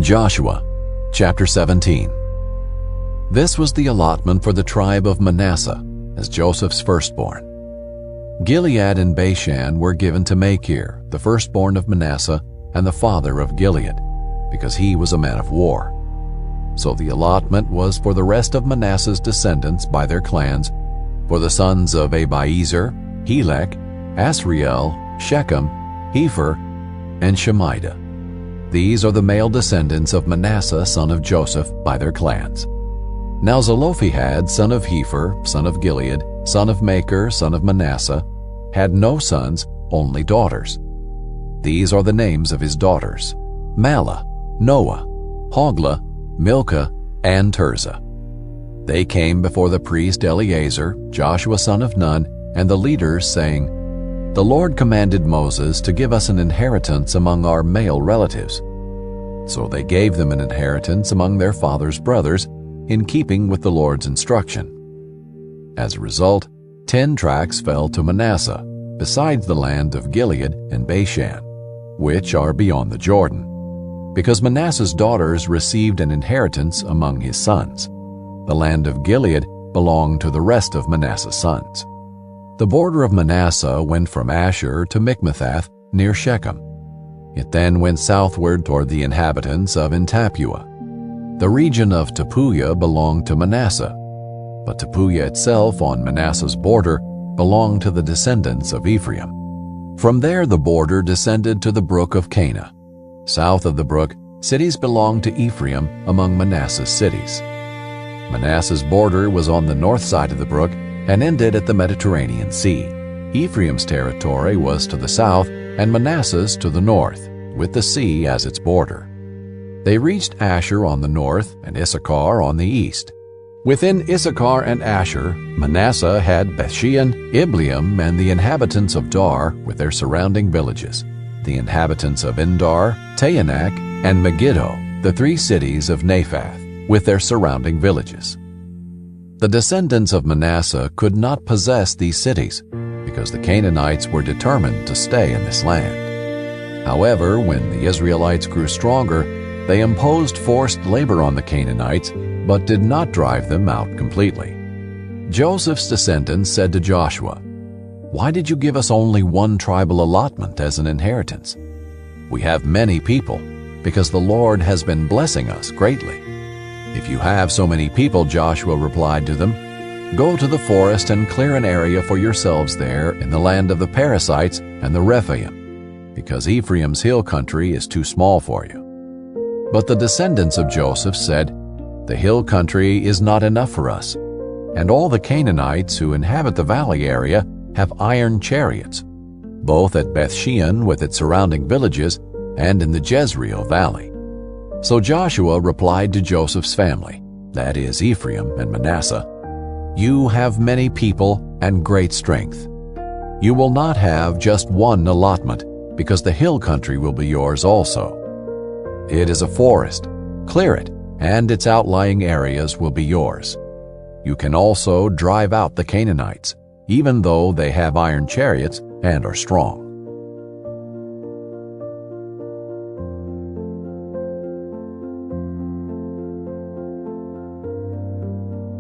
Joshua chapter 17. This was the allotment for the tribe of Manasseh, as Joseph's firstborn. Gilead and Bashan were given to Machir, the firstborn of Manasseh and the father of Gilead, because he was a man of war. So the allotment was for the rest of Manasseh's descendants by their clans, for the sons of Abiezer, Helek, Asriel, Shechem, Hepher, and Shemida. These are the male descendants of Manasseh son of Joseph by their clans. Now Zelophehad son of Hepher, son of Gilead, son of Machir, son of Manasseh, had no sons, only daughters. These are the names of his daughters: Mahlah, Noah, Hoglah, Milcah, and Tirzah. They came before the priest Eleazar, Joshua son of Nun, and the leaders, saying, "The Lord commanded Moses to give us an inheritance among our male relatives." So they gave them an inheritance among their father's brothers, in keeping with the Lord's instruction. As a result, 10 tracts fell to Manasseh, besides the land of Gilead and Bashan, which are beyond the Jordan, because Manasseh's daughters received an inheritance among his sons. The land of Gilead belonged to the rest of Manasseh's sons. The border of Manasseh went from Asher to Michmethath near Shechem. It then went southward toward the inhabitants of En-tappuah. The region of Tappuah belonged to Manasseh, but Tappuah itself on Manasseh's border belonged to the descendants of Ephraim. From there the border descended to the brook of Cana. South of the brook, cities belonged to Ephraim among Manasseh's cities. Manasseh's border was on the north side of the brook and ended at the Mediterranean Sea. Ephraim's territory was to the south and Manasseh's to the north, with the sea as its border. They reached Asher on the north and Issachar on the east. Within Issachar and Asher, Manasseh had Bethshean, Ibleam, and the inhabitants of Dar with their surrounding villages, the inhabitants of Indar, Taanach, and Megiddo, the 3 cities of Naphath, with their surrounding villages. The descendants of Manasseh could not possess these cities, because the Canaanites were determined to stay in this land. However, when the Israelites grew stronger, they imposed forced labor on the Canaanites, but did not drive them out completely. Joseph's descendants said to Joshua, "Why did you give us only one tribal allotment as an inheritance? We have many people, because the Lord has been blessing us greatly." "If you have so many people," Joshua replied to them, "go to the forest and clear an area for yourselves there in the land of the Perizzites and the Rephaim, because Ephraim's hill country is too small for you." But the descendants of Joseph said, "The hill country is not enough for us, and all the Canaanites who inhabit the valley area have iron chariots, both at Bethshean with its surrounding villages and in the Jezreel valley." So Joshua replied to Joseph's family, that is Ephraim and Manasseh, "You have many people and great strength. You will not have just one allotment, because the hill country will be yours also. It is a forest. Clear it, and its outlying areas will be yours. You can also drive out the Canaanites, even though they have iron chariots and are strong."